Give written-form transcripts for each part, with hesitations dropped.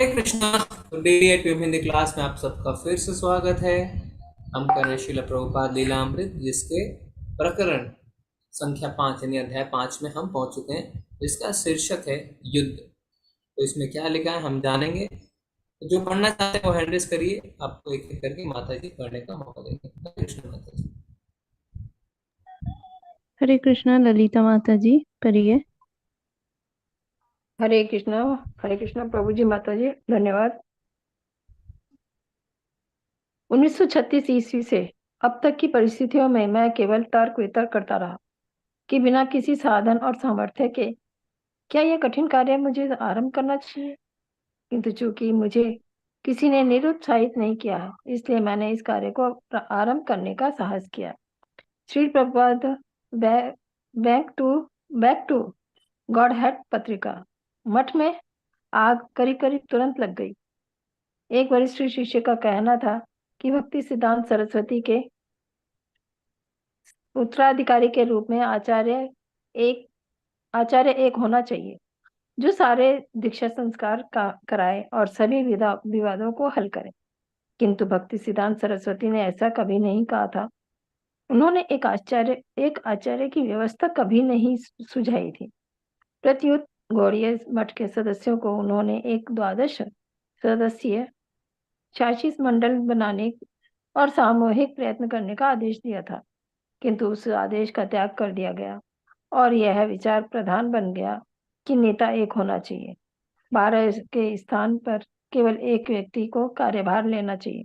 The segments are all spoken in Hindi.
हरे Krishna. Daily eight PM Hindi class में आप सबका फिर से स्वागत है। हम कर रहे श्रील प्रभुपाद लीलामृत, जिसके प्रकरण संख्या 5 यानी अध्याय 5 में हम पहुंच चुके हैं, जिसका शीर्षक है युद्ध। तो इसमें क्या लिखा है हम जानेंगे। तो जो पढ़ना चाहते हैं वो हैंड रेज करिए, आपको एक एक करके माता जी पढ़ने का मौका देंगे। हरे कृष्ण माता जी। हरे कृष्णा। ललिता माता जी पढ़िए। हरे कृष्णा। हरे कृष्णा प्रभु जी, माता जी धन्यवाद। 1936 ईस्वी से अब तक की परिस्थितियों में मैं केवल तर्क वितर्क करता रहा कि बिना किसी साधन और सामर्थ्य के क्या यह कठिन कार्य मुझे आरंभ करना चाहिए। किंतु चूंकि मुझे किसी ने निरुत्साहित नहीं किया है, इसलिए मैंने इस कार्य को आरंभ करने का साहस किया। Shri Prabhupada back to Godhead पत्रिका। मठ में आग करीब करीब तुरंत लग गई। एक वरिष्ठ शिष्य का कहना था कि भक्ति सिद्धांत सरस्वती के उत्तराधिकारी के रूप में आचार्य एक होना चाहिए, जो सारे दीक्षा संस्कार का कराए और सभी विवादों को हल करे। किंतु भक्ति सिद्धांत सरस्वती ने ऐसा कभी नहीं कहा था। उन्होंने एक आचार्य की व्यवस्था कभी नहीं सुझाई थी। प्रत्युत गौड़ीय मठ के सदस्यों को उन्होंने एक 12 सदस्यीय शासी मंडल बनाने और सामूहिक प्रयत्न करने का आदेश दिया था। किंतु उस आदेश का त्याग कर दिया गया और यह विचार प्रधान बन गया कि नेता एक होना चाहिए। 12 के स्थान पर केवल एक व्यक्ति को कार्यभार लेना चाहिए,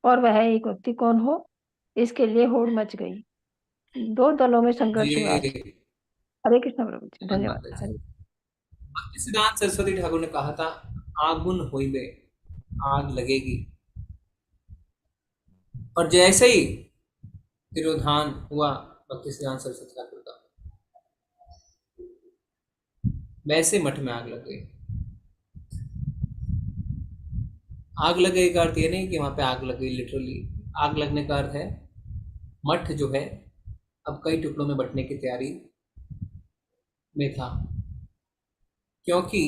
और वह एक व्यक्ति कौन हो, इसके लिए होड़ मच गई। 2 दलों में संघर्ष हुआ। जी हरे कृष्ण प्रभु जी, माता जी। धन्यवाद। भक्ति सिद्धांत सरस्वती ठाकुर ने कहा था, आगुन होइबे, आग लगेगी। और जैसे ही तिरोधान हुआ भक्ति सिद्धांत सरस्वती ठाकुर का, वैसे मठ में आग लग गई। आग लग गई का अर्थ ये नहीं कि वहां पे आग लग गई लिटरली। आग लगने का अर्थ है मठ जो है अब कई टुकड़ों में बंटने की तैयारी में था, क्योंकि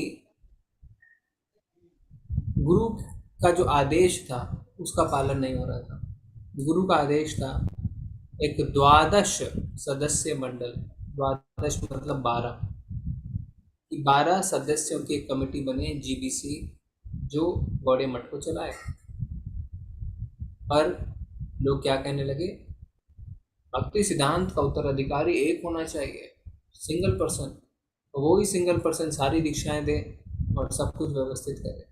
गुरु का जो आदेश था उसका पालन नहीं हो रहा था। गुरु का आदेश था एक 12 सदस्य मंडल, 12 मतलब 12, कि 12 सदस्यों की एक कमेटी बने, जीबीसी, जो गौड़े मठ को चलाए। पर लोग क्या कहने लगे, भक्ति सिद्धांत का उत्तराधिकारी एक होना चाहिए, सिंगल पर्सन। तो वो ही सिंगल पर्सन सारी दीक्षाएं दे और सब कुछ व्यवस्थित करे।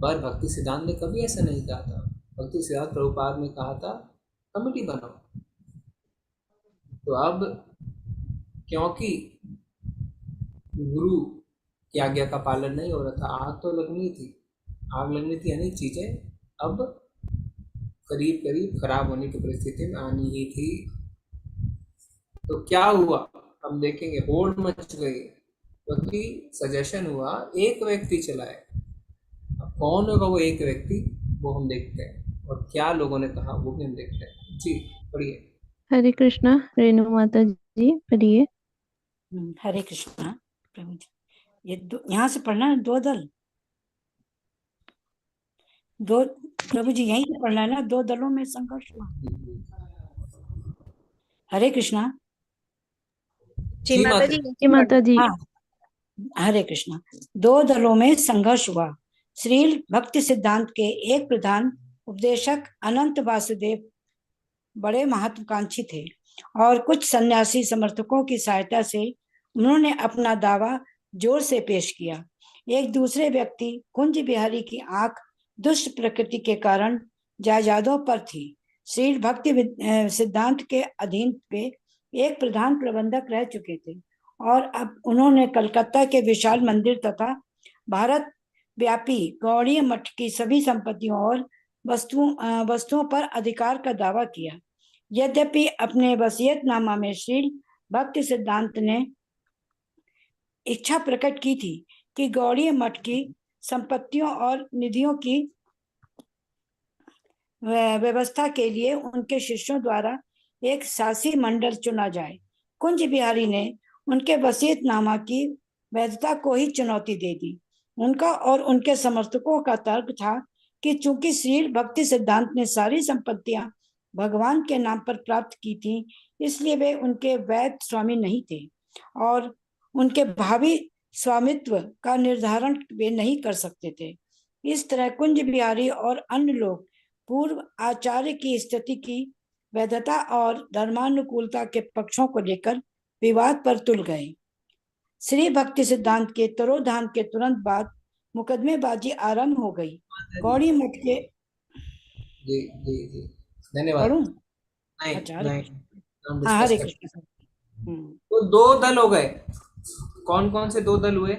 पर भक्ति सिद्धांत ने कभी ऐसा नहीं कहा था। भक्ति सिद्धांत प्रभुपाद ने कहा था कमेटी बनाओ। तो अब क्योंकि गुरु की आज्ञा का पालन नहीं हो रहा था, आग तो लगनी थी। आग लगनी थी यानी चीजें अब करीब करीब खराब होने की परिस्थिति में आनी ही थी। तो क्या हुआ हम देखेंगे, होड़ मच गई क्योंकि सजेशन हुआ एक व्यक्ति चलाए। अब कौन होगा वो एक व्यक्ति, वो हम देखते हैं, और क्या लोगों ने कहा वो भी हम देखते हैं। जी पढ़िए। हरे कृष्णा। रेणु माता जी पढ़िए। हरे कृष्णा प्रभु जी। ये यहाँ से पढ़ना है, 2 दल, 2 प्रभु जी यहीं से पढ़ना है ना। 2 दलों में संघर्ष हुआ। हरे कृष्णा। जी माता जी। जी माता जी। हाँ, हरे कृष्णा। 2 दलों में संघर्ष हुआ। श्रील भक्ति सिद्धांत के एक प्रधान उपदेशक अनंत वासुदेव बड़े महत्वाकांक्षी थे, और कुछ सन्यासी समर्थकों की सहायता से उन्होंने अपना दावा जोर से पेश किया। एक दूसरे व्यक्ति कुंज बिहारी की आंख दुष्ट प्रकृति के कारण जायदादों पर थी। श्रील भक्ति सिद्धांत के अधीन पे एक प्रधान प्रबंधक रह चुके थे, और अब उन्होंने कलकत्ता के विशाल मंदिर तथा भारत व्यापी गौड़ीय मठ की सभी संपत्तियों और वस्तुओं पर अधिकार का दावा किया। यद्यपि अपने वसीयतनामा में श्री भक्ति सिद्धांत ने इच्छा प्रकट की थी कि गौड़ीय मठ की संपत्तियों और निधियों की व्यवस्था के लिए उनके शिष्यों द्वारा एक शासी मंडल चुना जाए, कुंज बिहारी ने उनके वसीयतनामा की वैधता को ही चुनौती दे दी। उनका और उनके समर्थकों का तर्क था कि चूंकि श्री भक्ति सिद्धांत ने सारी संपत्तियां भगवान के नाम पर प्राप्त की थी, इसलिए वे उनके वैध स्वामी नहीं थे और उनके भावी स्वामित्व का निर्धारण वे नहीं कर सकते थे। इस तरह कुंज बिहारी और अन्य लोग पूर्व आचार्य की स्थिति की वैधता और धर्मानुकूलता के पक्षों को लेकर विवाद पर तुल गए। श्री भक्ति सिद्धांत के तिरोधान के तुरंत बाद मुकदमेबाजी आरंभ हो गई। गौड़ी मठ के जी जी जी धन्यवाद। पढ़ूं? नहीं अच्छा, हरे नहीं, कृष्ण। हम हाँ, डिस्कस हरे कर। कृष्ण। तो दो दल हो गए। कौन कौन से दो दल हुए?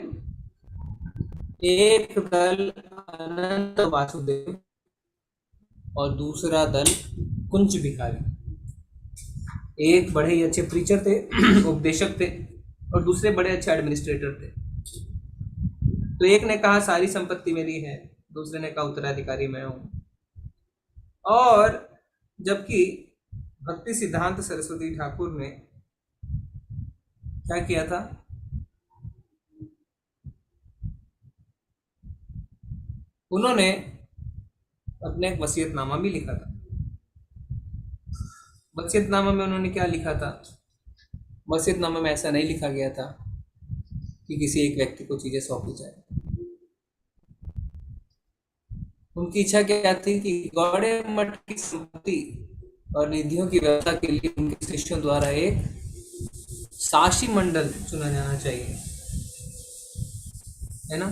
एक दल अनंत वासुदेव और दूसरा दल कुंज बिहारी। एक बड़े ही अच्छे प्रीचर थे, उपदेशक थे, और दूसरे बड़े अच्छे एडमिनिस्ट्रेटर थे। तो एक ने कहा सारी संपत्ति मेरी है, दूसरे ने कहा उत्तराधिकारी मैं हूं। और जबकि भक्ति सिद्धांत सरस्वती ठाकुर ने क्या किया था? उन्होंने अपने एक वसीयतनामा भी लिखा था। वसीयतनामा में उन्होंने क्या लिखा था? वसीयतनामा में ऐसा नहीं लिखा गया था कि किसी एक व्यक्ति को चीजें सौंपी जाए। उनकी इच्छा क्या थी कि गौड़े मठ की संपत्ति और निधियों की व्यवस्था के लिए उनके शिष्यों द्वारा एक शासी मंडल चुना जाना चाहिए, है ना?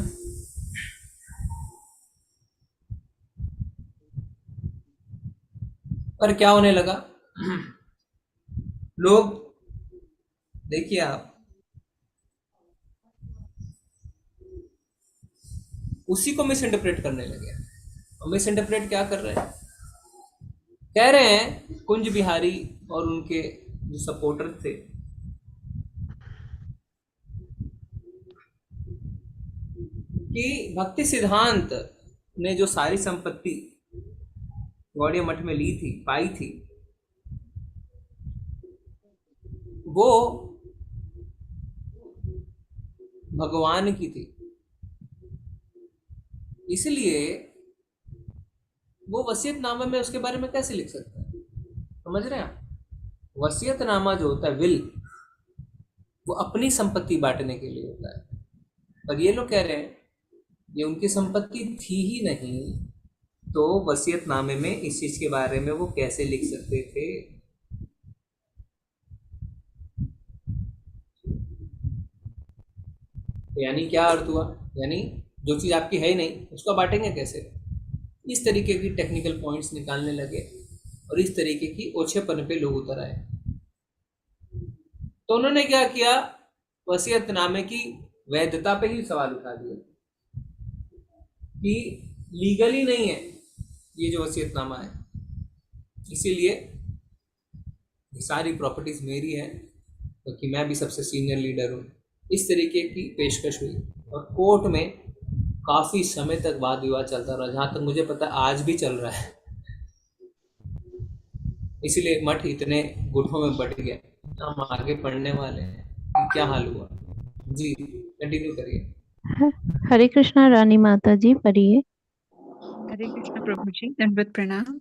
पर क्या होने लगा? लोग, देखिए आप, उसी को मिस इंटरप्रेट करने लगे। और मिस इंटरप्रेट क्या कर रहे हैं? कह रहे हैं कुंज बिहारी और उनके जो सपोर्टर थे कि भक्ति सिद्धांत ने जो सारी संपत्ति गौड़िया मठ में ली थी, पाई थी, वो भगवान की थी। इसलिए वो वसीयतनामा में उसके बारे में कैसे लिख सकता है? समझ रहे हैं आप? वसीयतनामा जो होता है, विल, वो अपनी संपत्ति बांटने के लिए होता है। और ये लोग कह रहे हैं ये उनकी संपत्ति थी ही नहीं, तो वसीयतनामे में इस चीज के बारे में वो कैसे लिख सकते थे? तो यानी क्या अर्थ हुआ? यानी जो चीज आपकी है ही नहीं उसको बांटेंगे कैसे? इस तरीके की टेक्निकल पॉइंट्स निकालने लगे और इस तरीके की ओछेपन पे लोग उतर आए। तो उन्होंने क्या किया? वसीयतनामे की वैधता पे ही सवाल उठा दिया कि लीगली नहीं है ये जो वसीयतनामा है, इसीलिए सारी प्रॉपर्टीज मेरी है क्योंकि मैं भी सबसे सीनियर लीडर हूँ। इस तरीके की पेशकश हुई और कोर्ट में काफी समय तक वाद विवाद चलता रहा, जहां तक मुझे पता आज भी चल रहा है। इसीलिए मठ इतने गुटों में बट गया। हम आगे पढ़ने वाले हैं कि क्या हाल हुआ। जी कंटिन्यू करिए। हरे कृष्णा रानी माता जी, पढ़िए। हरे कृष्ण प्रभु जी, दंडवत प्रणाम।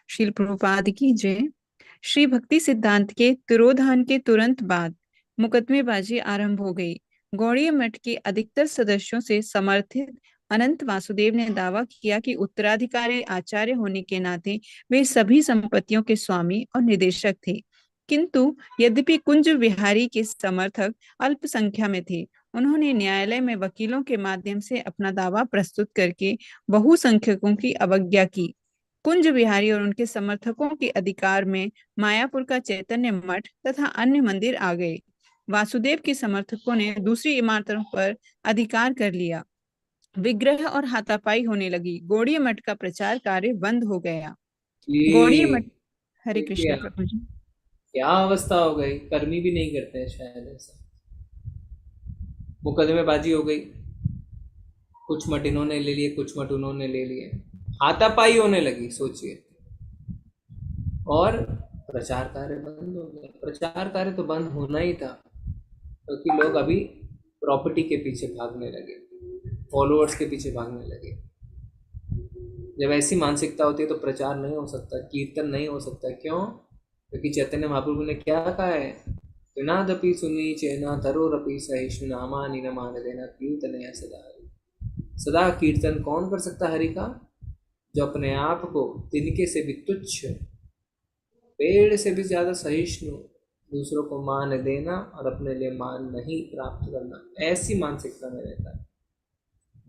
श्रील प्रभुपाद की जय। श्री भक्ति सिद्धांत के तिरोधान के तुरंत बाद मुकदमेबाजी आरंभ हो गई। गौड़ीय मठ के अधिकतर सदस्यों से समर्थित अनंत वासुदेव ने दावा किया कि उत्तराधिकारी आचार्य होने के नाते वे सभी संपत्तियों के स्वामी और निदेशक थे। किंतु यद्यपि कुंज बिहारी के समर्थक अल्प संख्या में थे, उन्होंने न्यायालय में वकीलों के माध्यम से अपना दावा प्रस्तुत करके बहुसंख्यकों की अवज्ञा की। कुंज बिहारी और उनके समर्थकों के अधिकार में मायापुर का चैतन्य मठ तथा अन्य मंदिर आ गए। वासुदेव के समर्थकों ने दूसरी इमारतों पर अधिकार कर लिया। विग्रह और हाथापाई होने लगी। गौड़ीय मठ का प्रचार कार्य बंद हो गया। गौड़ीय ये मठ, हरे देखिए कृष्ण आप, प्रभु जी। क्या अवस्था हो गई। कर्मी भी नहीं करते हैं शायद ऐसा। मुकदमेबाजी हो गई, कुछ मठ इन्होंने ले लिए, कुछ मठ उन्होंने ले लिए, हाथापाई होने लगी, सोचिए। और प्रचार कार्य बंद हो गया। प्रचार कार्य तो बंद होना ही था क्योंकि लोग अभी प्रॉपर्टी के पीछे भागने लगे। फॉलोअर्स के पीछे भागने लगे। जब ऐसी मानसिकता होती है तो प्रचार नहीं हो सकता, कीर्तन नहीं हो सकता। क्यों? क्योंकि चैतन्य महाप्रभु ने क्या कहा है, त्रिनादपि सुनी चेना तरोरपि सहिष्णु नामानि न मान देना कीर्तनया सदा। सदा कीर्तन कौन कर सकता हरि का? जो अपने आप को तिनके से भी तुच्छ, पेड़ से भी ज्यादा सहिष्णु, दूसरों को मान देना और अपने लिए मान नहीं प्राप्त करना, ऐसी मानसिकता में रहता है,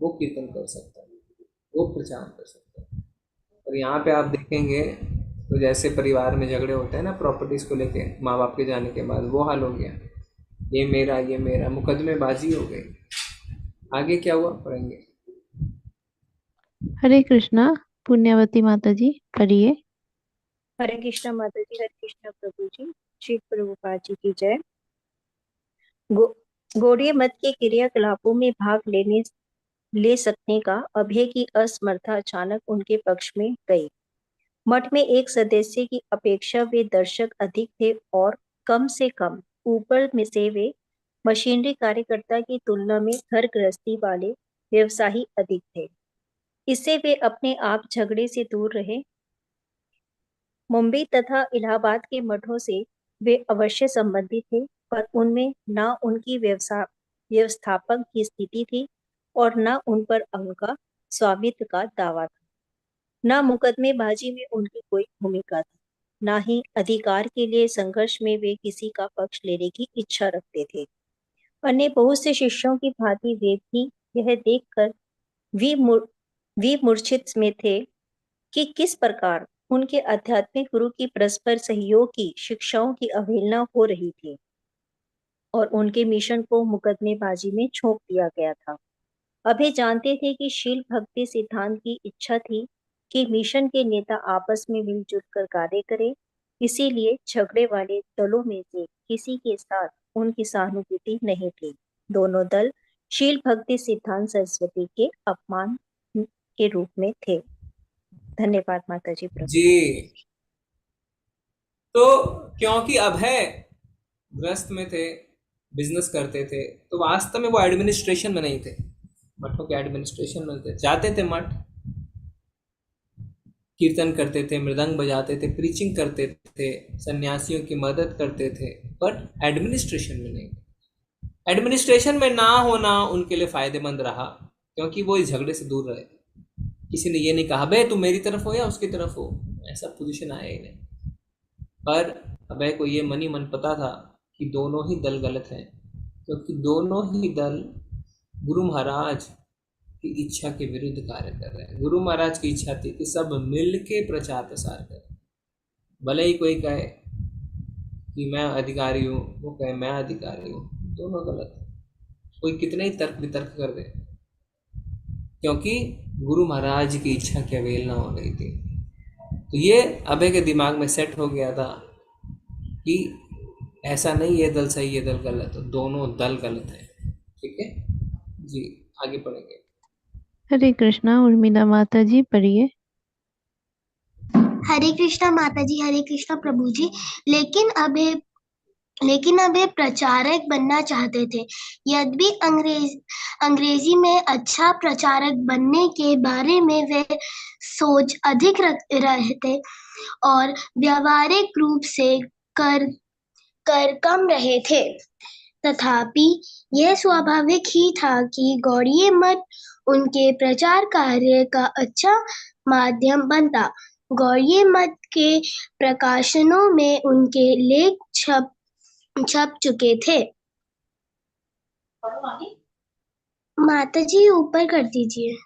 वो कीर्तन कर सकता है, वो प्रचार कर सकता है। और यहाँ पे आप देखेंगे तो जैसे परिवार में झगड़े होते हैं ना प्रॉपर्टीज को लेके, माँ बाप के जाने के बाद वो हाल हो गया, ये मेरा, मुकदमेबाजी हो गई। आगे क्या हुआ पढ़ेंगे। हरे कृष्णा। पुण्यवती माता जी पढ़िए। हरे कृष्णा माता जी, हरे कृष्णा प्रभु जी, श्री प्रभुपाद जी की जय। गौड़ीय मत के क्रियाकलापों में भाग ले सकने का अभय की असमर्था अचानक उनके पक्ष में गई। मठ में एक सदस्य की अपेक्षा वे दर्शक अधिक थे और कम से कम ऊपर में से वे मशीनरी कार्यकर्ता की तुलना में घर गृहस्थी वाले व्यवसायी अधिक थे। इससे वे अपने आप झगड़े से दूर रहे। मुंबई तथा इलाहाबाद के मठों से वे अवश्य संबंधित थे, पर उनमें न उनकी व्यवस्थापक की स्थिति थी और न उन पर उनका स्वामित्व का दावा था। न मुकदमेबाजी में उनकी कोई भूमिका थी, न ही अधिकार के लिए संघर्ष में वे किसी का पक्ष लेने की इच्छा रखते थे। अन्य बहुत से शिष्यों की भांति वे भी यह देखकर विमूर्छित में थे कि किस प्रकार उनके आध्यात्मिक गुरु की परस्पर सहयोग की शिक्षाओं की अवहेलना हो रही थी और उनके मिशन को मुकदमेबाजी में झोंक दिया गया था। अभय जानते थे कि शील भक्ति सिद्धांत की इच्छा थी कि मिशन के नेता आपस में मिलजुल कर कार्य करें, इसीलिए झगड़े वाले दलों में से किसी के साथ उनकी सहानुभूति नहीं थी। दोनों दल शील भक्ति सिद्धांत सरस्वती के अपमान के रूप में थे। धन्यवाद माता जी प्रभु जी। तो क्योंकि अभय ग्रस्त में थे, बिजनेस करते थे, तो वास्तव में वो एडमिनिस्ट्रेशन में नहीं थे, मठों के एडमिनिस्ट्रेशन में थे। जाते थे मठ, कीर्तन करते थे, मृदंग बजाते थे, प्रीचिंग करते थे, सन्यासियों की मदद करते थे, बट एडमिनिस्ट्रेशन में नहीं थे। एडमिनिस्ट्रेशन में ना होना उनके लिए फायदेमंद रहा, क्योंकि वो इस झगड़े से दूर रहे। किसी ने ये नहीं कहा बे तुम मेरी तरफ हो या उसकी तरफ हो, ऐसा पोजीशन आया ही नहीं। पर अभय को ये मन ही मन पता था कि दोनों ही दल गलत हैं, क्योंकि दोनों ही दल गुरु महाराज की इच्छा के विरुद्ध कार्य कर रहे हैं। गुरु महाराज की इच्छा थी कि सब मिलके प्रचार प्रसार करें। भले ही कोई कहे कि मैं अधिकारी हूँ, वो कहे मैं अधिकारी हूँ, दोनों गलत है। कोई कितने ही तर्क वितर्क कर दे, क्योंकि गुरु महाराज की इच्छा की अवहेलना हो रही थी। तो ये अभय के दिमाग में सेट हो गया था कि ऐसा नहीं ये दल सही ये दल गलत, दोनों दल गलत है। ठीक है जी, आगे पढ़ेंगे। हरे कृष्णा। उर्मिला माता जी पढ़िए। हरे कृष्णा माता जी, हरे कृष्णा प्रभु जी। लेकिन अब वे प्रचारक बनना चाहते थे। यद्यपि अंग्रेजी में अच्छा प्रचारक बनने के बारे में वे सोच अधिक रहे थे और व्यावहारिक रूप से कर कम रहे थे, तथापि यह स्वाभाविक ही था कि गौड़ीय मठ उनके प्रचार कार्य का अच्छा माध्यम बनता। गौड़ीय मठ के प्रकाशनों में उनके लेख छप चुके थे। माता जी ऊपर कर दीजिए।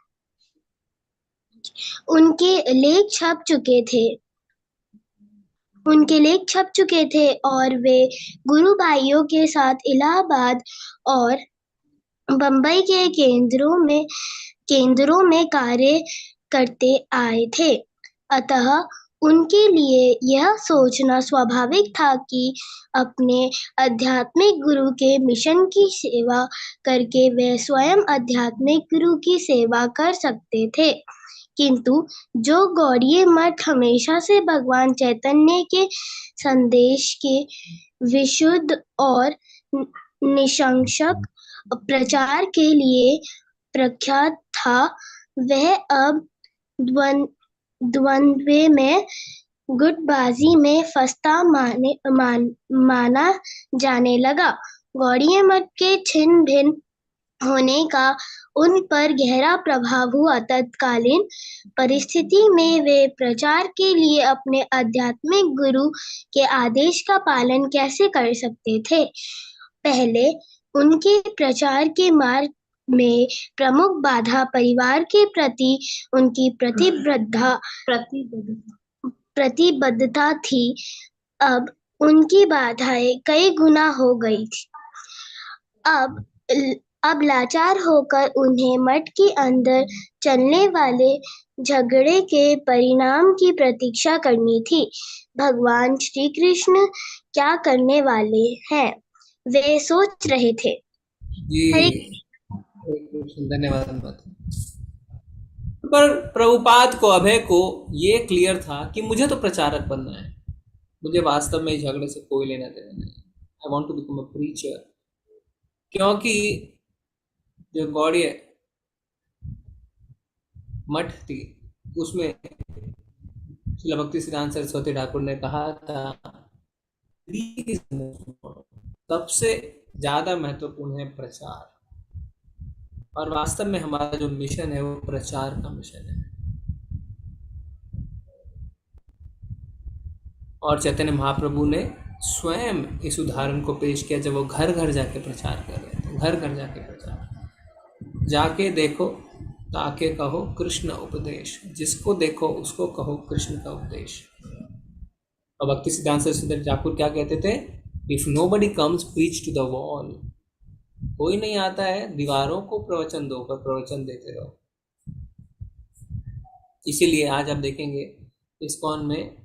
उनके लेख छप चुके थे और वे गुरु भाइयों के साथ इलाहाबाद और बंबई के केंद्रों में कार्य करते आए थे। अतः उनके लिए यह सोचना स्वाभाविक था कि अपने आध्यात्मिक गुरु के मिशन की सेवा करके वे स्वयं आध्यात्मिक गुरु की सेवा कर सकते थे। किंतु जो गौड़ीय मठ हमेशा से भगवान चैतन्य के संदेश के विशुद्ध और निष्कंटक प्रचार के लिए प्रख्यात था वह अब द्वंद्व में गुटबाजी में फंसता माना जाने लगा। गौड़िया मठ के छिन्न भिन्न होने का उन पर गहरा प्रभाव हुआ। तत्कालीन परिस्थिति में वे प्रचार के लिए अपने आध्यात्मिक गुरु के आदेश का पालन कैसे कर सकते थे? पहले उनके प्रचार के मार्ग में प्रमुख बाधा परिवार के प्रति उनकी प्रतिबद्धता थी। अब उनकी बाधाएं कई गुना हो गई थी। अब लाचार होकर उन्हें मठ के अंदर चलने वाले झगड़े के परिणाम की प्रतीक्षा करनी थी। भगवान श्री कृष्ण क्या करने वाले हैं, वे सोच रहे थे। जी धन्यवाद। पर प्रभुपाद को, अभय को ये क्लियर था कि मुझे तो प्रचारक बनना है, मुझे वास्तव में झगड़े से कोई लेना देना नहीं। I want to become a preacher. क्योंकि जो गौड़ीय मठ थी उसमें श्रील भक्ति सिद्धांत सरस्वती ठाकुर ने कहा था सबसे ज्यादा महत्वपूर्ण है प्रचार, और वास्तव में हमारा जो मिशन है वो प्रचार का मिशन है। और चैतन्य महाप्रभु ने स्वयं इस उदाहरण को पेश किया जब वो घर घर जाके प्रचार कर रहे थे। घर घर जाके प्रचार, जाके देखो ताके कहो कृष्ण उपदेश, जिसको देखो उसको कहो कृष्ण का उपदेश। और भक्ति सिद्धांत सरस्वती ठाकुर क्या कहते थे? If nobody comes preach to the wall, कोई नहीं आता है दीवारों को प्रवचन दो, पर प्रवचन देते रहो। इसीलिए आज आप देखेंगे इस्कॉन में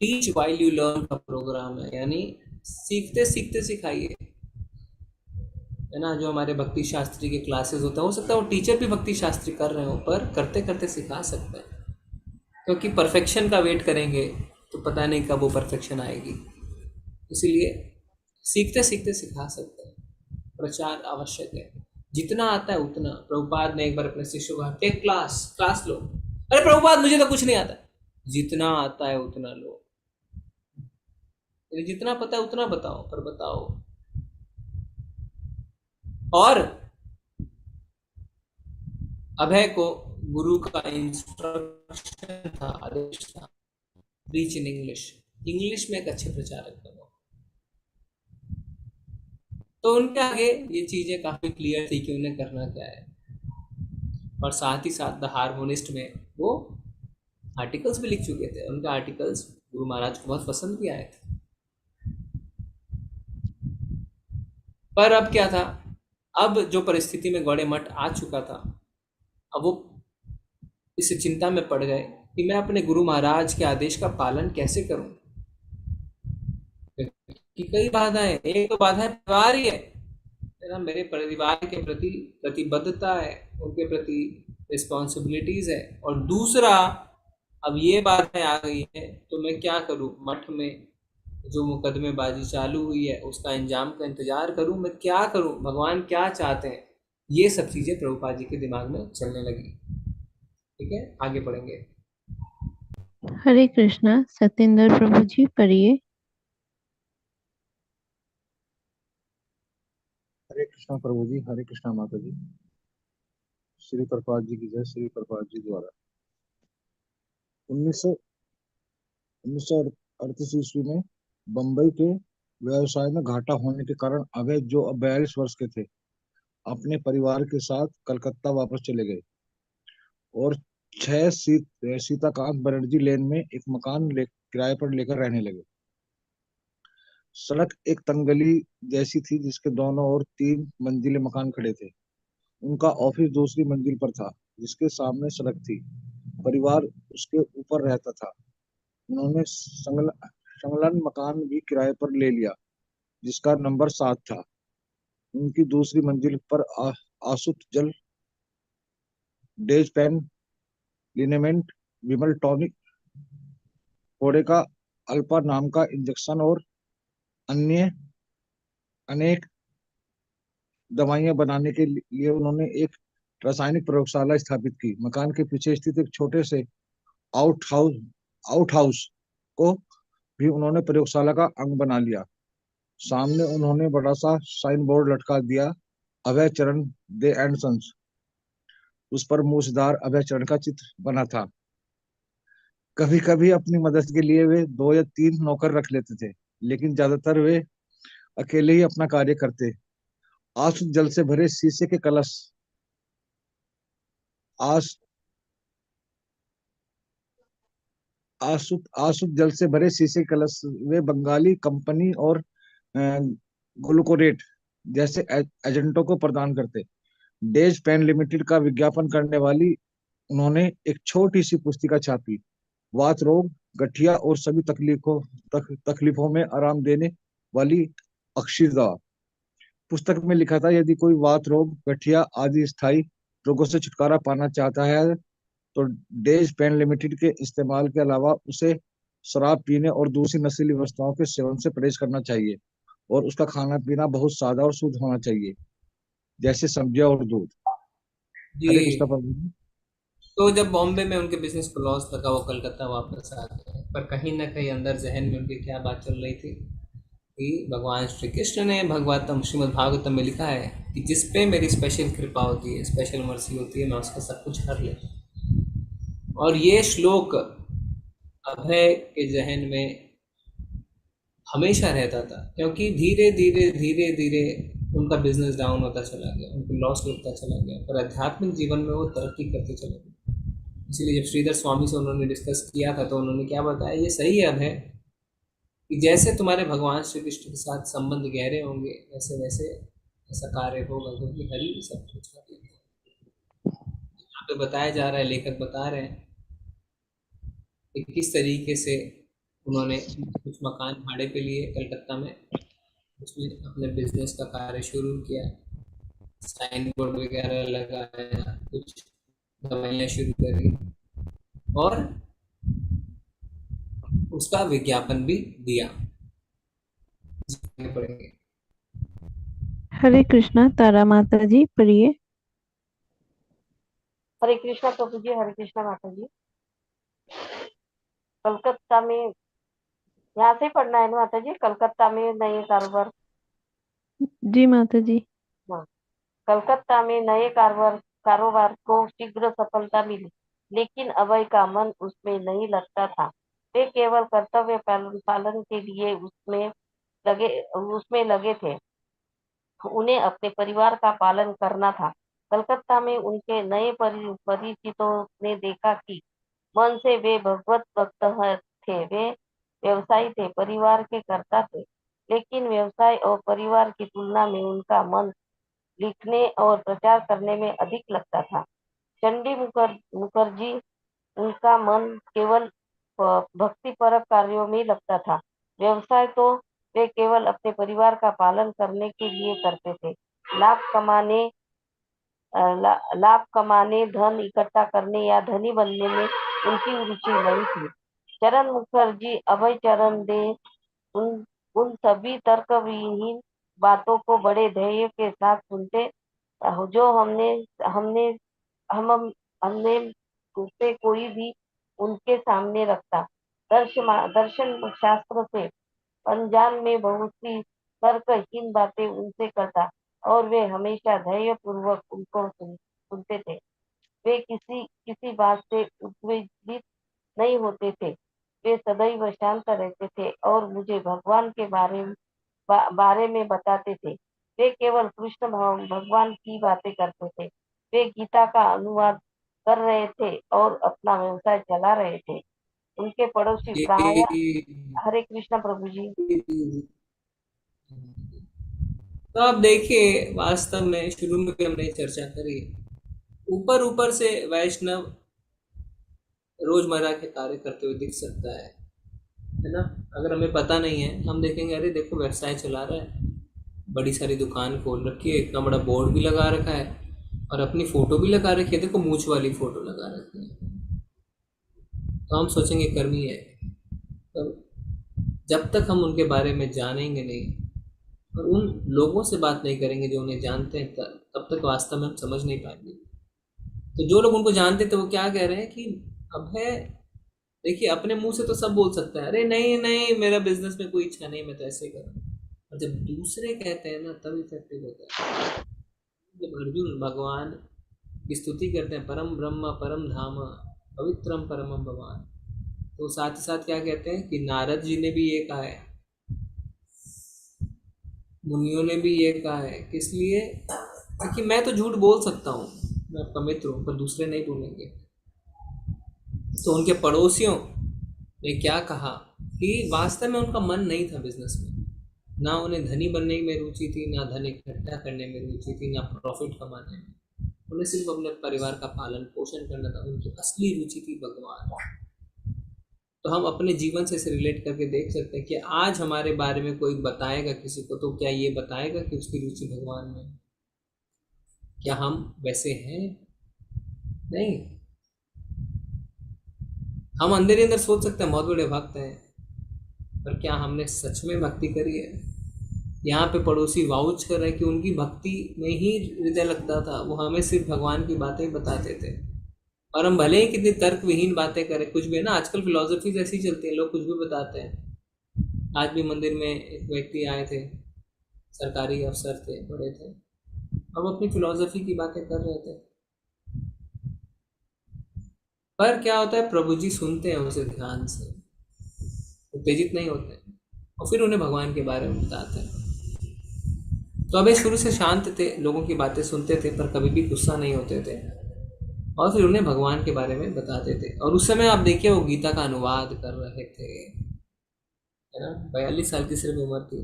टीच व्हाइल यू लर्न का प्रोग्राम है, यानी सीखते सीखते सिखाइए, है ना। जो हमारे भक्ति शास्त्री के क्लासेस होते हैं, हो सकता है वो टीचर भी भक्ति शास्त्री कर रहे हो, पर करते करते सिखा सकते हैं। क्योंकि परफेक्शन का वेट करेंगे तो पता नहीं कब वो परफेक्शन आएगी। इसीलिए सीखते सीखते सिखा सकते हैं। प्रचार आवश्यक है, जितना आता है उतना। प्रभुपाद ने एक बार अपने शिष्यों को कहा, टेक क्लास लो। अरे प्रभुपाद मुझे तो कुछ नहीं आता। जितना आता है उतना लो, जितना पता है उतना बताओ, पर बताओ। और अभय को गुरु का इंस्ट्रक्शन था, आदेश था, प्रीच इन इंग्लिश में एक अच्छे प्रचारक बनो। तो उनके आगे ये चीजें काफी क्लियर थी कि उन्हें करना क्या है। और साथ ही साथ द हार्मोनिस्ट में वो आर्टिकल्स भी लिख चुके थे। उनके आर्टिकल्स गुरु महाराज को बहुत पसंद भी आए थे। पर अब क्या था, अब जो परिस्थिति में गौड़े मठ आ चुका था, अब वो इस चिंता में पड़ गए कि मैं अपने गुरु महाराज के आदेश का पालन कैसे करूं। कि कई बाधाएं, एक तो बाधा परिवार ही है ना, मेरे परिवार के प्रति प्रतिबद्धता है, उनके प्रति रिस्पॉन्सिबिलिटीज है। और दूसरा, अब ये बाधाएं आ गई है तो मैं क्या करूं, मठ में जो मुकदमेबाजी चालू हुई है उसका अंजाम का इंतजार करूं, मैं क्या करूं, भगवान क्या चाहते हैं, ये सब चीजें प्रभुपाद जी के दिमाग में चलने लगी। ठीक है, आगे बढ़ेंगे। हरे कृष्णा। सत्येंद्र प्रभु जी पढ़िए। हरे कृष्णा प्रभु जी, हरे कृष्णा माता जी। श्री प्रभुपाद जी की जय। श्री प्रभुपाद जी द्वारा 1938 ईस्वी में बंबई के व्यवसाय में घाटा होने के कारण अभय, जो अब 42 वर्ष के थे, अपने परिवार के साथ कलकत्ता वापस चले गए और 6 सीताकांत बनर्जी लेन में एक मकान किराए पर लेकर रहने लगे। सड़क एक तंगली जैसी थी जिसके दोनों ओर 3 मंजिले मकान खड़े थे। उनका ऑफिस दूसरी मंजिल पर था जिसके सामने सड़क थी। परिवार उसके ऊपर रहता था। उन्होंने संलग्न मकान भी किराए पर ले लिया जिसका नंबर 7 था। उनकी दूसरी मंजिल पर आसुत जल, डेज पेन, लिनेमेंट, विमल टॉनिक, फोड़े का अल्पा नाम का इंजेक्शन और अन्य अनेक दवाइयां बनाने के लिए उन्होंने एक रासायनिक प्रयोगशाला स्थापित की। मकान के पीछे स्थित एक छोटे से आउट हाउस आउट हाउस को भी उन्होंने प्रयोगशाला का अंग बना लिया। सामने उन्होंने बड़ा सा साइन बोर्ड लटका दिया, अभय चरण दे एंड सन्स। उस पर मूछदार अभय चरण का चित्र बना था। कभी कभी अपनी मदद के लिए वे 2 या 3 नौकर रख लेते थे, लेकिन ज्यादातर वे अकेले ही अपना कार्य करते। आंसू जल से भरे शीशे के कलश आस आंसू आंसू जल से भरे शीशे के कलश वे बंगाली कंपनी और ग्लूकोरेट जैसे एजेंटों को प्रदान करते। डेज पेन लिमिटेड का विज्ञापन करने वाली उन्होंने एक छोटी सी पुस्तिका छापी, वात रोग, गठिया और सभी तकलीफों में आराम देने वाली अक्षय दवा। पुस्तक में लिखा था, यदि कोई वात रोग, गठिया आदि स्थायी रोगों से छुटकारा पाना चाहता है तो डेज पेन लिमिटेड के इस्तेमाल के अलावा उसे शराब पीने और दूसरी नशीली वस्तुओं के सेवन से परहेज करना चाहिए और उसका खाना पीना बहुत सादा और शुद्ध होना चाहिए, जैसे सब्जियां और दूध। हरे कृष्ण जी। प्रभु जी। तो जब बॉम्बे में उनके बिजनेस को लॉस लगा, वो कलकत्ता वापस आ गए, पर कहीं ना कहीं अंदर जहन में उनकी क्या बात चल रही थी कि भगवान श्री कृष्ण ने भगवतम श्रीमद् भागवतम में लिखा है कि जिस पे मेरी स्पेशल कृपा होती है, स्पेशल मर्सी होती है, मैं उसका सब कुछ हर लेता हूँ। और ये श्लोक अभय के जहन में हमेशा रहता था, क्योंकि धीरे धीरे धीरे धीरे उनका बिजनेस डाउन होता चला गया, उनको लॉस लगता चला गया, पर आध्यात्मिक जीवन में वो तरक्की करते चले गए। इसीलिए जब श्रीधर स्वामी से उन्होंने डिस्कस किया था तो उन्होंने क्या बताया, ये सही है अभय कि जैसे तुम्हारे भगवान श्री कृष्ण के साथ संबंध गहरे होंगे वैसे वैसे ऐसा कार्य होगा, क्योंकि हरि सब कुछ कर देते हैं। यहाँ पे बताया जा रहा है, लेखक बता रहे हैं कि किस तरीके से उन्होंने कुछ मकान भाड़े पे लिए कलकत्ता में, उसमें अपने बिजनेस का कार्य शुरू किया, साइन बोर्ड वगैरह लगाया, कुछ दवाइयाँ शुरू करी और उसका विज्ञापन भी दिया। पड़ेंगे। हरे कृष्णा तारा माता जी पढ़िए। हरे कृष्णा प्रभु जी, हरे कृष्णा माता जी। कलकत्ता में, यहाँ से पढ़ना है ना माता जी? कलकत्ता में नए कारोबार। जी माता जी। हाँ, कलकत्ता में नए कारोबार को शीघ्र सफलता मिली, लेकिन अभय का मन उसमें नहीं लगता था। वे केवल कर्तव्य पालन के लिए उसमें लगे थे। उन्हें अपने परिवार का पालन करना था। कलकत्ता में उनके नए परिचितों ने देखा कि मन से वे भगवत भक्त थे, वे व्यवसायी थे, परिवार के कर्ता थे, लेकिन व्यवसाय और परिवार की तुलना में उनका मन लिखने और प्रचार करने में अधिक लगता था। चंडी मुखर्जी, उनका मन केवल भक्तिपरक कार्यों में लगता था। व्यवसाय तो वे केवल अपने परिवार का पालन करने के लिए करते थे। लाभ कमाने लाभ कमाने, धन इकट्ठा करने या धनी बनने में उनकी रुचि नहीं थी। चरण मुखर्जी, अभय चरण दे उन उन सभी तर्कविहीन बातों को बड़े धैर्य के साथ सुनते, जो हमने हमने हम हमने से कोई भी उनके सामने रखता। दर्शन शास्त्र से अनजान में बहुत सी तर्कहीन बातें उनसे करता और वे हमेशा धैर्य पूर्वक उनको सुनते थे। वे किसी किसी बात से उद्वेलित नहीं होते थे। वे सदैव शांत रहते थे और मुझे भगवान के बारे में बताते थे। वे केवल कृष्ण भगवान की बातें करते थे। वे गीता का अनुवाद कर रहे थे और अपना व्यवसाय चला रहे थे। उनके पड़ोसी प्राय, हरे कृष्ण प्रभु जी। तो आप देखिए, वास्तव में शुरू में भी हमने चर्चा करी, ऊपर ऊपर से वैष्णव रोजमर्रा के कार्य करते हुए दिख सकता है ना। अगर हमें पता नहीं है, हम देखेंगे अरे देखो व्यवसाय चला रहा है, बड़ी सारी दुकान खोल रखी है, इतना बड़ा बोर्ड भी लगा रखा है और अपनी फोटो भी लगा रखी है, देखो मूछ वाली फोटो लगा रखी है, तो हम सोचेंगे कर्मी है। पर जब तक हम उनके बारे में जानेंगे नहीं, और उन लोगों से बात नहीं करेंगे जो उन्हें जानते हैं, तब तक वास्तव में हम समझ नहीं पाएंगे। तो जो लोग उनको जानते थे वो क्या कह रहे हैं कि अब है, देखिए अपने मुंह से तो सब बोल सकता है, अरे नहीं नहीं मेरा बिजनेस में कोई इच्छा नहीं, मैं तो ऐसे ही करूँ, और जब दूसरे कहते हैं ना तब इफेक्टिव होता है। जब अर्जुन भगवान की स्तुति करते हैं, परम ब्रह्म परम धाम पवित्रम परमम भगवान, तो साथ ही साथ क्या कहते हैं कि नारद जी ने भी ये कहा है, मुनियों ने भी ये कहा है, किस लिए? क्योंकि मैं तो झूठ बोल सकता हूँ, मैं आपका मित्र हूँ, पर दूसरे नहीं बोलेंगे। तो उनके पड़ोसियों ने क्या कहा कि वास्तव में उनका मन नहीं था बिजनेस में, ना उन्हें धनी बनने में रुचि थी, ना धन इकट्ठा करने में रुचि थी, ना प्रॉफिट कमाने में, उन्हें सिर्फ अपने परिवार का पालन पोषण करना था। उनकी असली रुचि थी भगवान। तो हम अपने जीवन से इसे रिलेट करके देख सकते हैं कि आज हमारे बारे में कोई बताएगा किसी को, तो क्या ये बताएगा कि उसकी रुचि भगवान में? क्या हम वैसे हैं? नहीं। हम अंदर ही अंदर सोच सकते हैं बहुत बड़े भक्त हैं, पर क्या हमने सच में भक्ति करी है? यहाँ पे पड़ोसी वाउच कर रहे हैं कि उनकी भक्ति में ही हृदय लगता था, वो हमें सिर्फ भगवान की बातें बताते थे, और हम भले ही कितनी तर्क विहीन बातें करें, कुछ भी है ना, आजकल फिलोसफीज ऐसी चलती है, लोग कुछ भी बताते हैं। आज भी मंदिर में एक व्यक्ति आए थे, सरकारी अफसर थे, बड़े थे, अब अपनी फिलोसफी की बातें कर रहे थे, पर क्या होता है, प्रभु जी सुनते हैं उसे ध्यान से, उत्तेजित नहीं होते, और फिर उन्हें भगवान के बारे में बताते हैं। तो अबे शुरू से शांत थे, लोगों की बातें सुनते थे, पर कभी भी गुस्सा नहीं होते थे, और फिर उन्हें भगवान के बारे में बताते थे। और उस समय आप देखिए वो गीता का अनुवाद कर रहे थे, है ना, 42 साल की सिर्फ उम्र थी,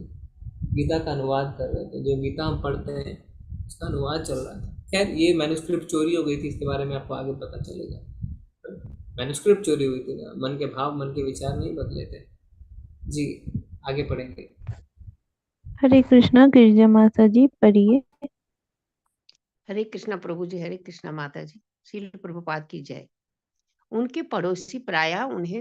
गीता का अनुवाद कर रहे थे। जो गीता हम पढ़ते हैं उसका अनुवाद चल रहा था। खैर ये मैन्युस्क्रिप्ट चोरी हो गई थी, इसके बारे में आपको आगे पता चलेगा। मैन्युस्क्रिप्ट चोरी हुई थी ना, मन के भाव मन के विचार नहीं बदले थे। जी आगे पढ़ेंगे। हरे कृष्णा गिरिजा माता जी, पढ़िए। हरे कृष्णा प्रभु जी, हरे कृष्णा माता जी, श्रील प्रभुपाद की जय। उनके पड़ोसी प्रायः उन्हें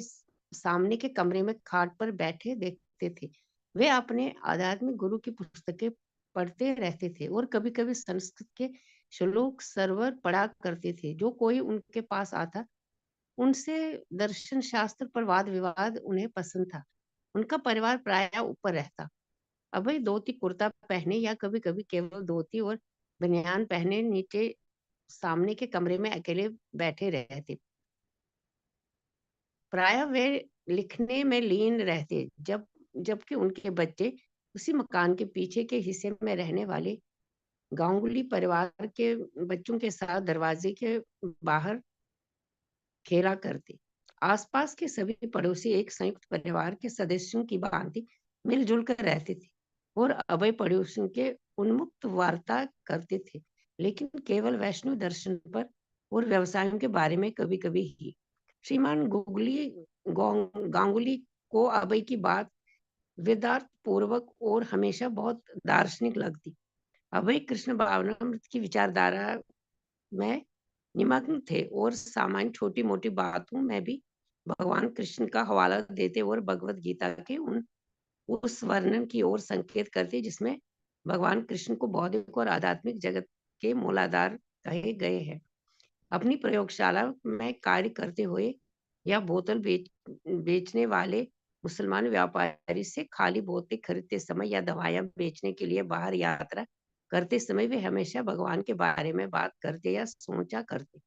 सामने के कमरे में खाट पर बैठे देखते थे। वे अपने आध्यात्मिक गुरु की पुस्तकें पढ़ते रहते थे और कभी कभी संस्कृत के श्लोक सरवर पढ़ा करते थे। जो कोई उनके पास आता उनसे दर्शन शास्त्र पर वाद विवाद उन्हें पसंद था। उनका परिवार प्रायः ऊपर रहता। अभय धोती कुर्ता पहने या कभी कभी केवल धोती और बनियान पहने नीचे सामने के कमरे में अकेले बैठे रहते। प्रायः वे लिखने में लीन रहते, जबकि उनके बच्चे उसी मकान के पीछे के हिस्से में रहने वाले गांगुली परिवार के बच्चों के साथ दरवाजे के बाहर खेला करते। आसपास के सभी पड़ोसी एक संयुक्त परिवार के सदस्यों की भांति मिलजुल कर रहते थे और अभय पड़ोसियों के उन्मुक्त वार्ता करते थे, लेकिन केवल वैष्णव दर्शन पर और व्यवसायों के बारे में कभी कभी ही। श्रीमान गांगुली को अभय की बात वेदार्थ पूर्वक और हमेशा बहुत दार्शनिक लगती। अभय कृष्ण भावनामृत की विचारधारा में निमग्न थे और सामान्य छोटी मोटी बातों में भी भगवान कृष्ण का हवाला देते और भगवत गीता के उस वर्णन की ओर संकेत करते जिसमें भगवान कृष्ण को बौद्धिक और आध्यात्मिक जगत के मूलाधार कहे गए हैं। अपनी प्रयोगशाला में कार्य करते हुए या बोतल बेचने वाले मुसलमान व्यापारी से खाली बोतलें खरीदते समय या दवाइयां बेचने के लिए बाहर यात्रा करते समय वे हमेशा भगवान के बारे में बात करते या सोचा करते।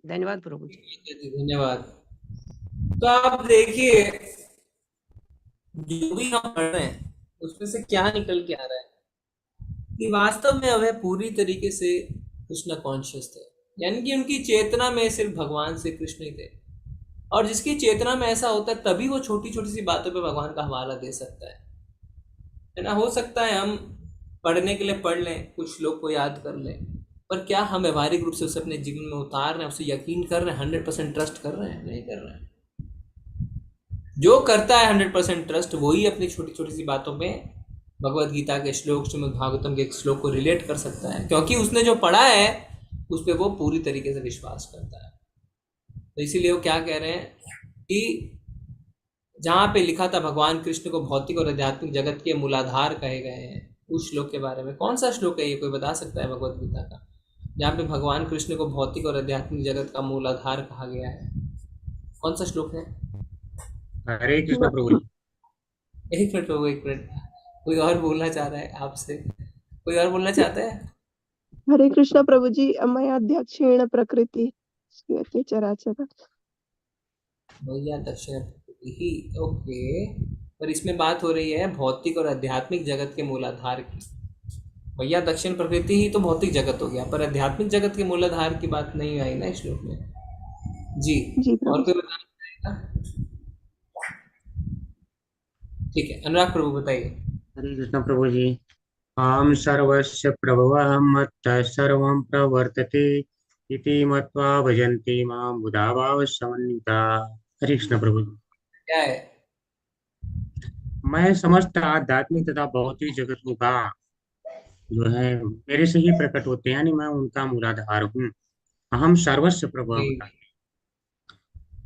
धन्यवाद प्रभु जी। धन्यवाद। तो आप देखिए जो भी हम पढ़ रहे हैं उसमें से क्या निकल के आ रहा है कि वास्तव में वह पूरी तरीके से कृष्ण कॉन्शियस थे, यानी कि उनकी चेतना में सिर्फ भगवान से कृष्ण ही थे। और जिसकी चेतना में ऐसा होता है तभी वो छोटी छोटी सी बातों पे भगवान का हवाला दे सकता है ना। हो सकता है हम पढ़ने के लिए पढ़ लें, कुछ लोग को याद कर लें, पर क्या हम व्यवहारिक रूप से उसे अपने जीवन में उतार रहे हैं, उसे यकीन कर रहे हैं, 100% ट्रस्ट कर रहे हैं? नहीं कर रहे हैं। जो करता है 100% ट्रस्ट वही अपनी छोटी छोटी सी बातों पे भगवत गीता के श्लोक, श्रीमद् भागवतम के श्लोक को रिलेट कर सकता है, क्योंकि उसने जो पढ़ा है उस पर वो पूरी तरीके से विश्वास करता है। तो इसीलिए वो क्या कह रहे हैं कि जहाँ पे लिखा था भगवान कृष्ण को भौतिक और आध्यात्मिक जगत के मूलाधार कहे गए हैं, उस श्लोक के बारे में कौन सा श्लोक है ये, कोई बता सकता है भगवत गीता का, जहाँ पे भगवान कृष्ण को भौतिक और आध्यात्मिक जगत का मूलाधार कहा गया है? कौन सा श्लोक है? हरे कृष्ण प्रभु जी। एक मिनट प्रभु, एक मिनट, कोई और बोलना चाह रहा है आपसे? कोई और बोलना चाहता है? हरे कृष्ण प्रभु जी। मया अध्यक्षेण प्रकृति श्रूयते चराचर। भैया दक्षिण ही, ओके। पर इसमें बात हो रही है भौतिक और आध्यात्मिक जगत के मूलाधार की। भैया दक्षिण प्रकृति ही तो भौतिक जगत हो गया, पर आध्यात्मिक जगत के मूलाधार की बात नहीं आई ना इस श्लोक में। जी, जी और प्रभु। कोई बताना चाहेगा? ठीक है, अनुराग प्रभु बताइए। हरे कृष्ण प्रभु जी। अहम सर्वस्य प्रभवः मत्तः सर्वं प्रवर्तते इति मत्वा भजन्ति मां बुधा भाव समन्विता। हरे कृष्ण प्रभु जी। क्या है? मैं समस्त आध्यात्मिक तथा भौतिक जगतों का जो है मेरे से ही प्रकट होते हैं, यानी मैं उनका मूलाधार हूँ। अहम सर्वस्य प्रभव जी।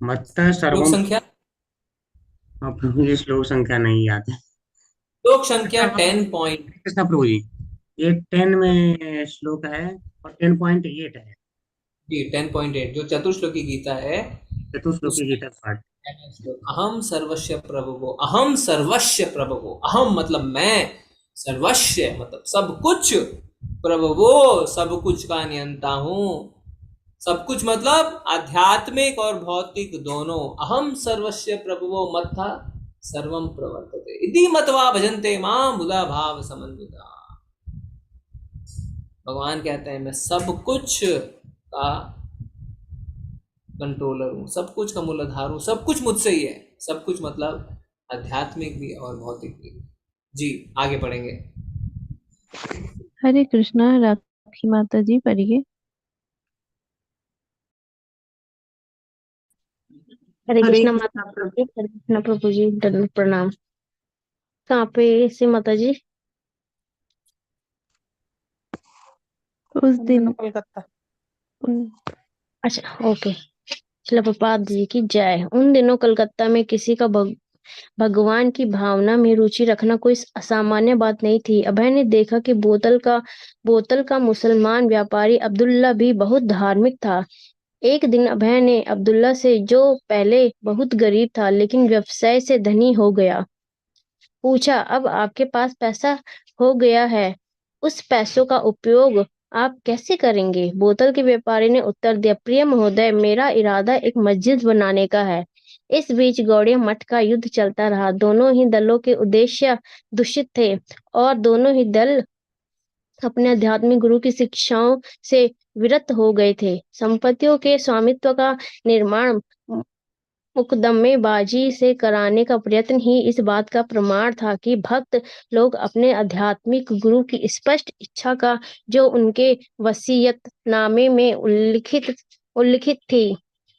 मत्तः श्लोक सर्वम। संख्या? अब मुझे श्लोक संख्या नहीं याद है। श्लोक संख्या अच्छा, 10 पॉइंट। कृष्ण प्रभु जी, ये 10 में श्लोक है और 10.8 है। जी, 10.8 जो चतुर्श्लोकी गीता है चतुश्लोकी उसमें गीता पाठ। अहम सर्वस्य प्रभवो, अहम सर्वस्य प्रभवो, अहम मतलब मैं, सर्वस्य मतलब सब कुछ, प्रभवो सब कुछ का नियंता हूँ। सब कुछ मतलब आध्यात्मिक और भौतिक दोनों। अहम सर्वस्य प्रभवो मत्था सर्वम प्रवर्तते इति मत्वा भजन्ते मां बुधा भाव समन्विता। भगवान कहते हैं मैं सब कुछ का कंट्रोलर हूँ, सब कुछ का मूलाधार हूँ, सब कुछ मुझसे ही है। सब कुछ मतलब आध्यात्मिक भी और भौतिक भी। जी, आगे बढ़ेंगे। हरे कृष्णा राखी माता जी पढ़िए। हरे हरे कृष्णा कृष्णा माता प्रभु। जी, हरे कृष्णा प्रभु जी, दंड प्रणाम। कहाँ पे से माता जी? उस दिन कोलकाता। अच्छा, ओके। शिला प्रभुपाद जी की जय। उन दिनों कलकत्ता में किसी का भगवान की भावना में रुचि रखना कोई असामान्य बात नहीं थी। अभय ने देखा कि बोतल का मुसलमान व्यापारी अब्दुल्ला भी बहुत धार्मिक था। एक दिन अभय ने अब्दुल्ला से, जो पहले बहुत गरीब था लेकिन व्यवसाय से धनी हो गया, पूछा, अब आपके पास पैसा हो गया है, उस पैसों का उपयोग आप कैसे करेंगे? बोतल के व्यापारी ने उत्तर दिया, प्रिय महोदय, मेरा इरादा एक मस्जिद बनाने का है। इस बीच गौड़िया मठ का युद्ध चलता रहा। दोनों ही दलों के उद्देश्य दूषित थे और दोनों ही दल अपने आध्यात्मिक गुरु की शिक्षाओं से विरत हो गए थे। संपत्तियों के स्वामित्व का निर्माण मुकदमेबाजी से कराने का प्रयत्न ही इस बात का प्रमाण था कि भक्त लोग अपने आध्यात्मिक गुरु की स्पष्ट इच्छा का, जो उनके वसीयतनामे में उल्लिखित थी,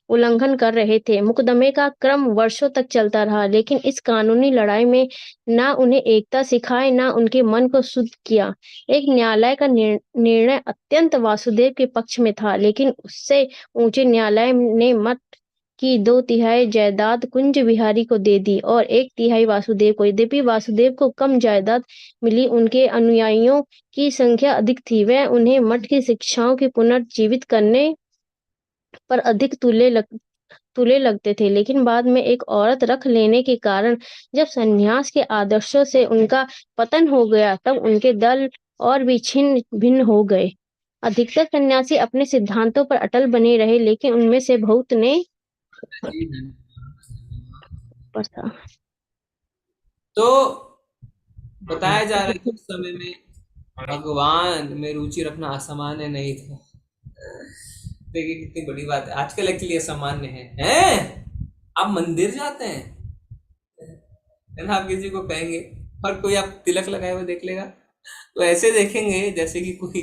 उल्लंघन कर रहे थे। मुकदमे का क्रम वर्षों तक चलता रहा, लेकिन इस कानूनी लड़ाई में न उन्हें एकता सिखाई, न उनके मन को शुद्ध किया। एक न्यायालय का निर्णय अत्यंत वासुदेव के पक्ष में था, लेकिन उससे ऊंचे न्यायालय ने मठ की 2/3 जायदाद कुंज बिहारी को दे दी और 1/3 वासुदेव को। यद्यपि वासुदेव को कम जायदाद मिली, उनके अनुयायियों की संख्या अधिक थी। वह उन्हें मठ की शिक्षाओं की पुनर्जीवित करने पर अधिक तुले लगते थे, लेकिन बाद में एक औरत रख लेने के कारण जब सन्यास के आदर्शों से उनका पतन हो गया, तब उनके दल और भी छिन्न भिन्न हो गए। अधिकतर सन्यासी अपने सिद्धांतों पर अटल बने रहे, लेकिन उनमें से बहुत ने तो बताया जा रहा है कि उस समय में भगवान में रुचि रखना असामान्य नहीं था। देखिए कितनी बड़ी बात है, आजकल एक्चुअली असामान्य है? आप मंदिर जाते हैं ना, आप किसी को कहेंगे और कोई आप तिलक लगाए हुए देख लेगा तो ऐसे देखेंगे जैसे कि कोई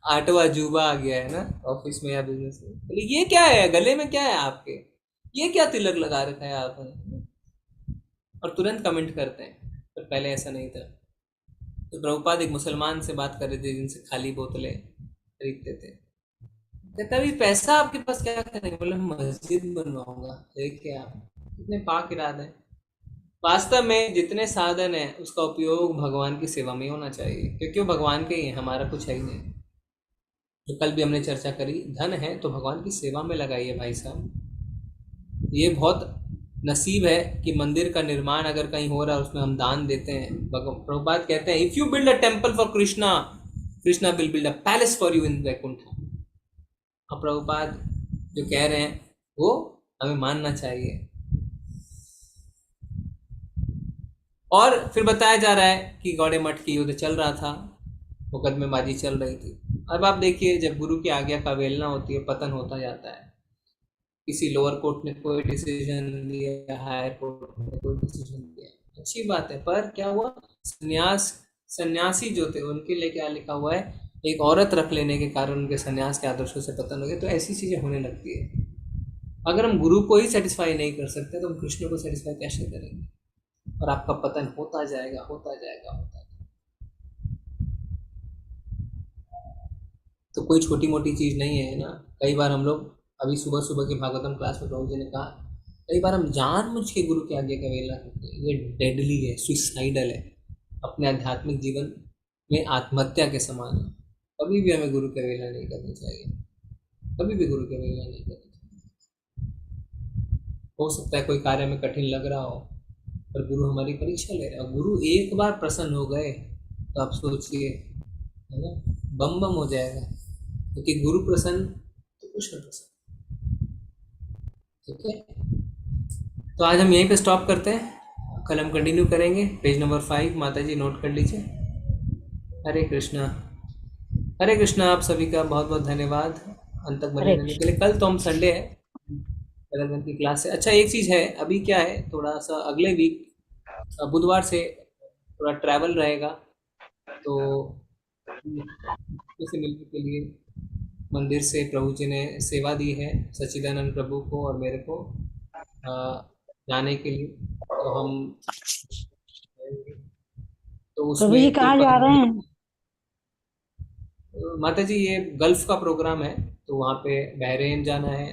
8वां अजूबा आ गया है ना ऑफिस में या बिजनेस में। बोले ये क्या है, गले में क्या है आपके, ये क्या तिलक लगा रखा है आपने, और तुरंत कमेंट करते हैं। पर पहले ऐसा नहीं था। तो प्रभुपाद एक मुसलमान से बात कर रहे थे जिनसे खाली बोतलें खरीदते थे। कहता अभी पैसा आपके पास क्या करेंगे? बोले मस्जिद बनवाऊंगा। देखिए आप कितने पाक इरादे हैं। वास्तव में जितने साधन है उसका उपयोग भगवान की सेवा में होना चाहिए, क्योंकि वो भगवान के ही है, हमारा कुछ है ही नहीं। तो कल भी हमने चर्चा करी, धन है तो भगवान की सेवा में लगाइए भाई साहब। ये बहुत नसीब है कि मंदिर का निर्माण अगर कहीं हो रहा है उसमें हम दान देते हैं। प्रभुपाद कहते हैं if you build a temple for Krishna, Krishna will build a palace for you in Vaikuntha. और प्रभुपाद जो कह रहे हैं वो हमें मानना चाहिए। और फिर बताया जा रहा है कि गौड़े मठ की युद्ध चल रहा था, मुकदमेबाजी चल रही थी। अब आप देखिए, जब गुरु की आज्ञा का अवहेलना होती है, पतन होता जाता है। किसी लोअर कोर्ट ने कोई डिसीजन दिया, हायर कोर्ट ने कोई डिसीजन दिया, अच्छी बात है, पर क्या हुआ, सन्यासी जो थे उनके लिए क्या लिखा हुआ है, एक औरत रख लेने के कारण उनके सन्यास के आदर्शों से पतन हो गया। तो ऐसी चीजें होने लगती है। अगर हम गुरु को ही सेटिस्फाई नहीं कर सकते तो हम कृष्ण को सेटिस्फाई कैसे करेंगे? और आपका पतन होता जाएगा, होता जाएगा, होता जाएगा। तो कोई छोटी मोटी चीज नहीं है ना। कई बार हम लोग, अभी सुबह सुबह की भागवतम क्लास में प्रभु जी ने कहा, कई बार हम जानबूझ के गुरु की आज्ञा का अवहेलना करते हैं। ये डेडली है, सुसाइडल है, अपने आध्यात्मिक जीवन में आत्महत्या के समान है। कभी भी हमें गुरु की अवहेलना नहीं करनी चाहिए, कभी भी गुरु की अवहेलना नहीं करनी चाहिए। हो सकता है कोई कार्य में कठिन लग रहा हो, पर गुरु हमारी परीक्षा ले रहे हैं। और गुरु एक बार प्रसन्न हो गए तो आप सोचिए, है ना, बम बम हो जाएगा। क्योंकि गुरु प्रसन्न तो कृष्ण प्रसन्न। ठीक है, तो आज हम यहीं पे स्टॉप करते हैं, कल हम कंटिन्यू करेंगे। पेज नंबर 5 माता जी नोट कर लीजिए। हरे कृष्णा, हरे कृष्णा। आप सभी का बहुत बहुत धन्यवाद अंत तक बने रहने के लिए। कल तो हम संडे है, कल की क्लास है। अच्छा, एक चीज़ है, अभी क्या है, थोड़ा सा अगले वीक बुधवार से थोड़ा ट्रैवल रहेगा, तो से मिलने के लिए मंदिर से प्रभु जी ने सेवा दी है सच्चिदानंद प्रभु को और मेरे को जाने के लिए। तो हम तो प्रभु जी कहाँ जा रहे हैं? माता जी ये गल्फ का प्रोग्राम है, तो वहाँ पे बहरीन जाना है,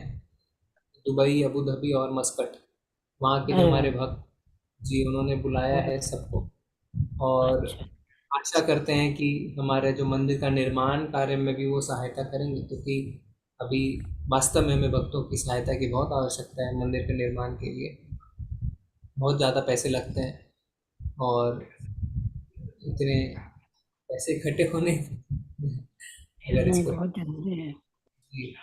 दुबई, अबू धाबी और मस्कट। वहाँ के जो हमारे भक्त जी, उन्होंने बुलाया है सबको, और आशा करते हैं कि हमारे जो मंदिर का निर्माण कार्य में भी वो सहायता करेंगे, क्योंकि अभी वास्तव में हमें भक्तों की सहायता की बहुत आवश्यकता है। मंदिर के निर्माण के लिए बहुत ज़्यादा पैसे लगते हैं, और इतने पैसे इकट्ठे होने अगर इसको बहुत जरूरी है जी,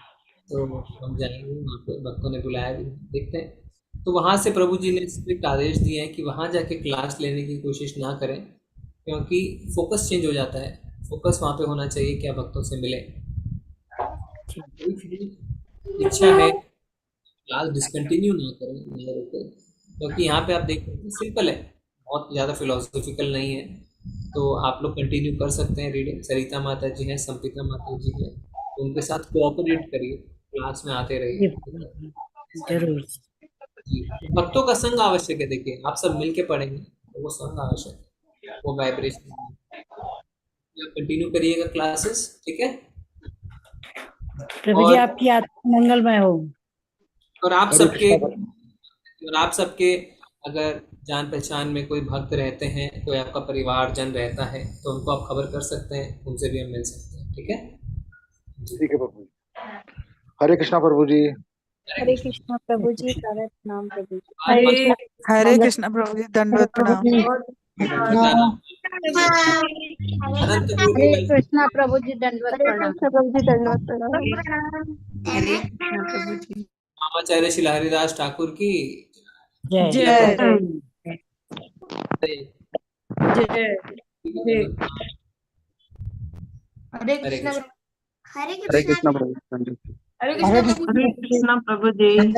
तो हम जाएंगे वहाँ पे, भक्तों ने बुलाया भी, देखते हैं। तो वहाँ से प्रभु जी ने स्ट्रिक्ट आदेश दिए हैं कि वहाँ जाके क्लास लेने की कोशिश ना करें, क्योंकि फोकस चेंज हो जाता है। फोकस वहाँ पे होना चाहिए कि आप भक्तों से मिले। इच्छा है क्लास डिसकंटिन्यू ना करें, ना रोकें, क्योंकि यहाँ पे आप देख रहे हैं सिंपल है, बहुत ज़्यादा फिलोसॉफिकल नहीं है। तो आप लोग कंटिन्यू कर सकते हैं रीडिंग। सरिता माता जी हैं, संपिता माता जी हैं, तो उनके साथ कोऑपरेट करिए, क्लास में आते रहिए जरूर जी। भक्तों का संग आवश्यक है। देखिए, आप सब मिलके पढ़ेंगे तो वो संग आवश्यक है, वो वाइब्रेशन। कंटिन्यू करिएगा क्लासेस, ठीक है। प्रभु जी आपकी आत्मा मंगलमय हो। और आप सबके अगर जान पहचान में कोई भक्त रहते हैं, कोई आपका परिवारजन रहता है, तो उनको आप खबर कर सकते हैं, उनसे भी हम मिल सकते हैं। ठीक है, ठीक है प्रभु जी। हरे कृष्णा प्रभु जी। हरे कृष्णा प्रभु जी। सारा नाम प्रभु जी। हरे कृष्णा प्रभु जी। दंडवत प्रणाम। हरे कृष्णा प्रभु जी। दंडवत प्रणाम। प्रभु जी दंडवत प्रणाम। हरे कृष्णा प्रभु जी। आचार्य श्री हरिदास ठाकुर की जय जय हरे कृष्णा हरे कृष्णा प्रभु जी। हरे कृष्णा प्रभु जी।